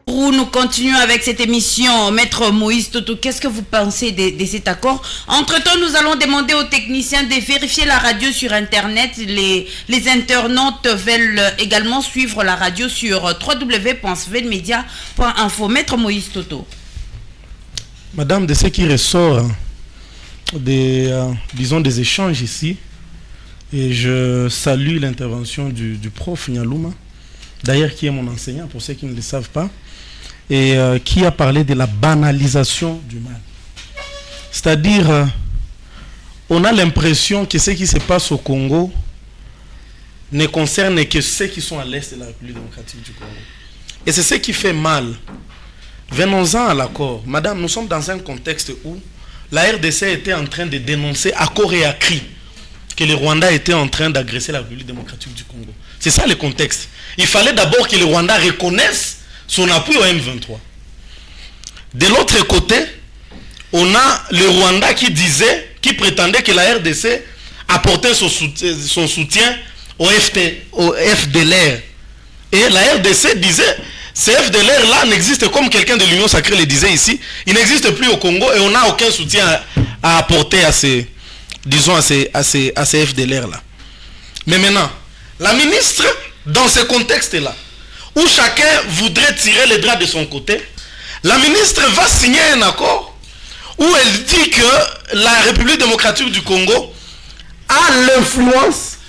Nous continuons avec cette émission. Maître Moïse Toto, qu'est-ce que vous pensez de cet accord? Entre-temps, nous allons demander aux techniciens de vérifier la radio sur Internet. Les internautes veulent également suivre la radio sur www.svelmedia.info. Maître Moïse Toto. Madame, de ce qui ressort disons des échanges ici, et je salue l'intervention du prof Nyalouma, d'ailleurs qui est mon enseignant pour ceux qui ne le savent pas, et qui a parlé de la banalisation du mal. C'est-à-dire, on a l'impression que ce qui se passe au Congo ne concerne que ceux qui sont à l'est de la République démocratique du Congo. Et c'est ce qui fait mal. Venons-en à l'accord. Madame, nous sommes dans un contexte où la RDC était en train de dénoncer à corps et à cri que le Rwanda était en train d'agresser la République démocratique du Congo. C'est ça le contexte. Il fallait d'abord que le Rwanda reconnaisse son appui au M23. De l'autre côté, on a le Rwanda qui prétendait que la RDC apportait son soutien au FDLR. Et la RDC disait, ce FDLR-là n'existe, comme quelqu'un de l'Union Sacrée le disait ici, il n'existe plus au Congo et on n'a aucun soutien à apporter à ces FDLR-là. Mais maintenant, la ministre, dans ce contexte-là, où chacun voudrait tirer les draps de son côté, la ministre va signer un accord où elle dit que la République démocratique du Congo a l'influence,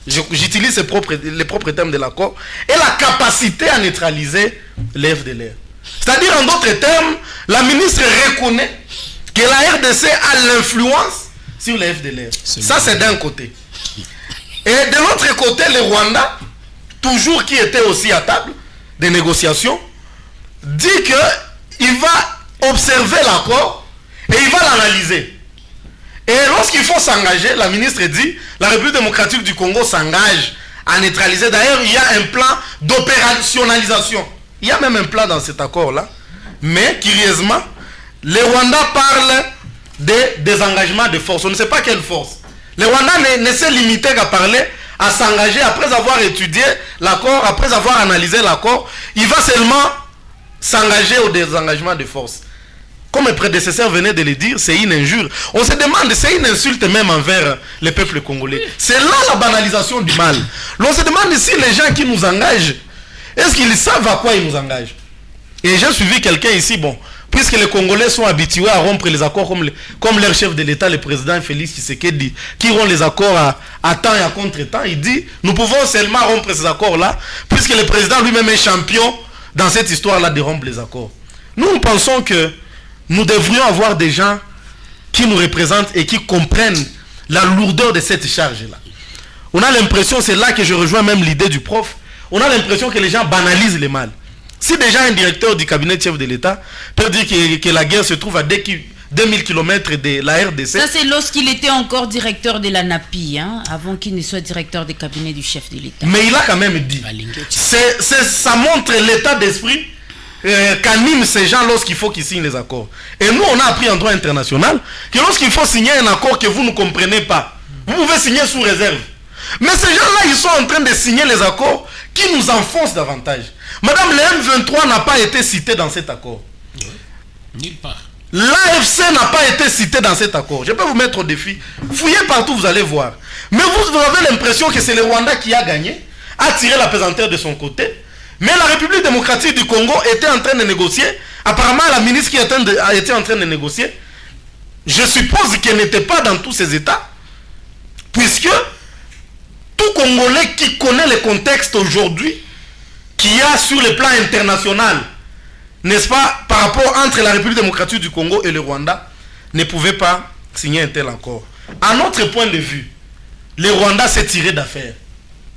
j'utilise les propres termes de l'accord, et la capacité à neutraliser les FDLR. C'est-à-dire, en d'autres termes, la ministre reconnaît que la RDC a l'influence sur les FDLR. Ça, c'est d'un côté. Et de l'autre côté, le Rwanda, toujours qui était aussi à table des négociations, dit qu'il va observer l'accord et il va l'analyser. Et lorsqu'il faut s'engager, la ministre dit, la République démocratique du Congo s'engage à neutraliser. D'ailleurs, il y a un plan d'opérationnalisation. Il y a même un plan dans cet accord-là. Mais, curieusement, le Rwanda parle de désengagement de force. On ne sait pas quelle force. Le Rwanda ne s'est limité qu'à parler, à s'engager après avoir étudié l'accord, après avoir analysé l'accord. Il va seulement s'engager au désengagement de force. Comme mes prédécesseurs venaient de le dire, c'est une injure. On se demande, c'est une insulte même envers le peuple congolais. C'est là la banalisation du mal. L'on se demande si les gens qui nous engagent, est-ce qu'ils savent à quoi ils nous engagent? Et j'ai suivi quelqu'un ici, bon, puisque les Congolais sont habitués à rompre les accords comme leur chef de l'État, le président Félix Tshisekedi, qui rompt les accords à temps et à contre-temps. Il dit, nous pouvons seulement rompre ces accords-là, puisque le président lui-même est champion dans cette histoire-là de rompre les accords. Nous pensons que nous devrions avoir des gens qui nous représentent et qui comprennent la lourdeur de cette charge-là. On a l'impression, c'est là que je rejoins même l'idée du prof, on a l'impression que les gens banalisent le mal. Si déjà un directeur du cabinet de chef de l'État peut dire que la guerre se trouve à 2000 km de la RDC... Ça, c'est lorsqu'il était encore directeur de la NAPI, hein, avant qu'il ne soit directeur du cabinet du chef de l'État. Mais il a quand même dit, ça montre l'état d'esprit qu'animent ces gens lorsqu'il faut qu'ils signent les accords. Et nous, on a appris en droit international que lorsqu'il faut signer un accord que vous ne comprenez pas, vous pouvez signer sous réserve. Mais ces gens-là, ils sont en train de signer les accords qui nous enfoncent davantage. Madame, le M23 n'a pas été cité dans cet accord. Nulle part. L'AFC n'a pas été cité dans cet accord. Je peux vous mettre au défi. Fouillez partout, vous allez voir. Mais vous avez l'impression que c'est le Rwanda qui a gagné, a tiré la pesanteur de son côté. Mais la République démocratique du Congo était en train de négocier. Apparemment, la ministre qui a été en train de négocier, je suppose qu'elle n'était pas dans tous ces états. Puisque tout Congolais qui connaît le contexte aujourd'hui, qu'il y a sur le plan international, n'est-ce pas, par rapport entre la République démocratique du Congo et le Rwanda, ne pouvait pas signer un tel accord. À notre point de vue, le Rwanda s'est tiré d'affaire.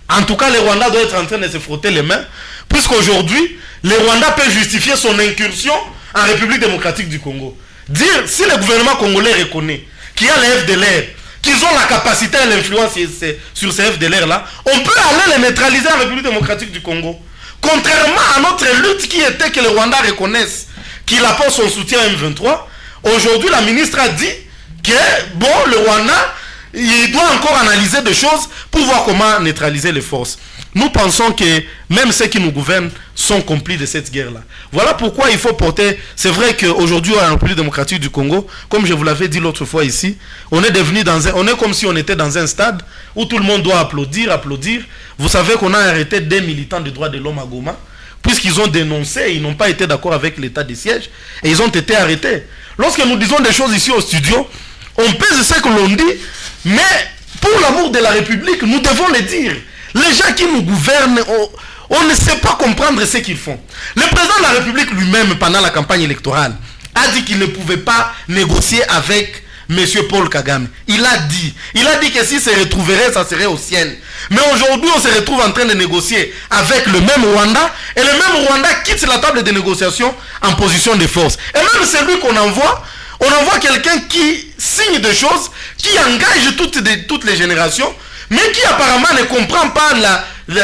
En tout cas, le Rwanda doit être en train de se frotter les mains, puisqu'aujourd'hui, le Rwanda peut justifier son incursion en République démocratique du Congo. Dire, si le gouvernement congolais reconnaît qu'il y a les FDLR, qu'ils ont la capacité et l'influence sur ces FDLR-là, on peut aller les neutraliser en République démocratique du Congo. Contrairement à notre lutte qui était que le Rwanda reconnaisse qu'il apporte son soutien à M23, aujourd'hui la ministre a dit que, bon, le Rwanda, il doit encore analyser des choses pour pour voir comment neutraliser les forces. Nous pensons que même ceux qui nous gouvernent sont complices de cette guerre-là. Voilà pourquoi il faut porter... C'est vrai qu'aujourd'hui, à la République démocratique du Congo, comme je vous l'avais dit l'autre fois ici, on est devenu on est comme si on était dans un stade où tout le monde doit applaudir. Vous savez qu'on a arrêté des militants des droits de l'homme à Goma, puisqu'ils ont dénoncé, ils n'ont pas été d'accord avec l'état de siège, et ils ont été arrêtés. Lorsque nous disons des choses ici au studio, on pèse ce que l'on dit, mais pour l'amour de la République, nous devons le dire. Les gens qui nous gouvernent, on ne sait pas comprendre ce qu'ils font. Le président de la République lui-même, pendant la campagne électorale, a dit qu'il ne pouvait pas négocier avec M. Paul Kagame. Il a dit que s'il se retrouverait, ça serait au ciel. Mais aujourd'hui, on se retrouve en train de négocier avec le même Rwanda, et le même Rwanda quitte la table de négociation en position de force. Et même celui qu'on envoie, on envoie quelqu'un qui signe des choses, qui engage toutes les générations, mais qui apparemment ne comprend pas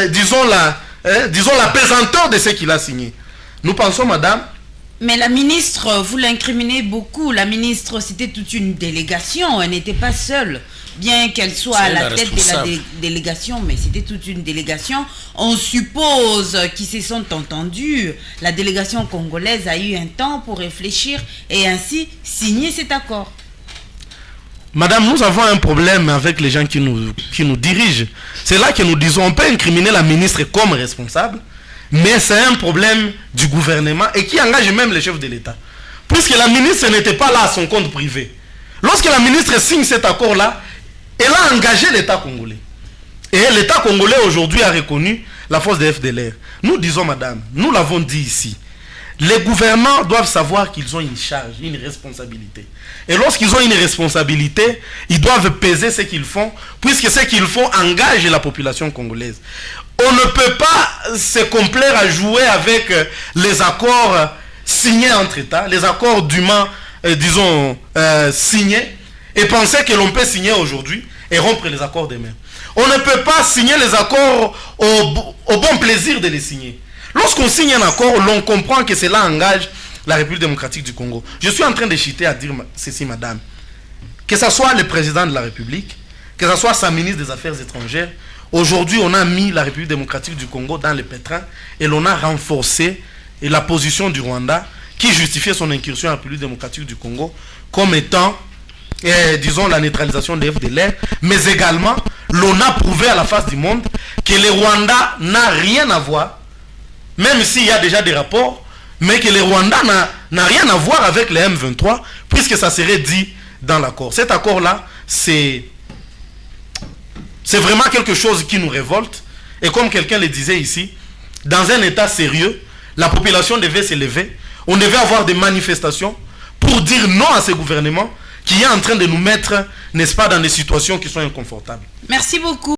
disons la pesanteur de ce qu'il a signé. Nous pensons, madame... Mais la ministre, vous l'incriminez beaucoup. La ministre, c'était toute une délégation. Elle n'était pas seule. Bien qu'elle soit à la tête de la délégation, mais c'était toute une délégation. On suppose qu'ils se sont entendus. La délégation congolaise a eu un temps pour réfléchir et ainsi signer cet accord. Madame, nous avons un problème avec les gens qui nous dirigent. C'est là que nous disons, on peut incriminer la ministre comme responsable, mais c'est un problème du gouvernement et qui engage même les chefs de l'État. Puisque la ministre n'était pas là à son compte privé. Lorsque la ministre signe cet accord-là, elle a engagé l'État congolais. Et l'État congolais aujourd'hui a reconnu la force de FDLR. Nous disons, madame, nous l'avons dit ici, les gouvernants doivent savoir qu'ils ont une charge, une responsabilité. Et lorsqu'ils ont une responsabilité, ils doivent peser ce qu'ils font, puisque ce qu'ils font engage la population congolaise. On ne peut pas se complaire à jouer avec les accords signés entre États, les accords dûment, signés, et penser que l'on peut signer aujourd'hui et rompre les accords demain. On ne peut pas signer les accords au bon plaisir de les signer. Lorsqu'on signe un accord, l'on comprend que cela engage la République démocratique du Congo. Je suis en train de chiter à dire ceci, madame. Que ce soit le président de la République, que ce soit sa ministre des Affaires étrangères, aujourd'hui, on a mis la République démocratique du Congo dans le pétrin et l'on a renforcé la position du Rwanda qui justifiait son incursion en République démocratique du Congo comme étant, disons, la neutralisation des FDLR, mais également, l'on a prouvé à la face du monde que le Rwanda n'a rien à voir, même s'il y a déjà des rapports, mais que le Rwanda n'a rien à voir avec les M23, puisque ça serait dit dans l'accord. Cet accord-là, c'est vraiment quelque chose qui nous révolte. Et comme quelqu'un le disait ici, dans un état sérieux, la population devait se lever. On devait avoir des manifestations pour dire non à ce gouvernement qui est en train de nous mettre, n'est-ce pas, dans des situations qui sont inconfortables. Merci beaucoup.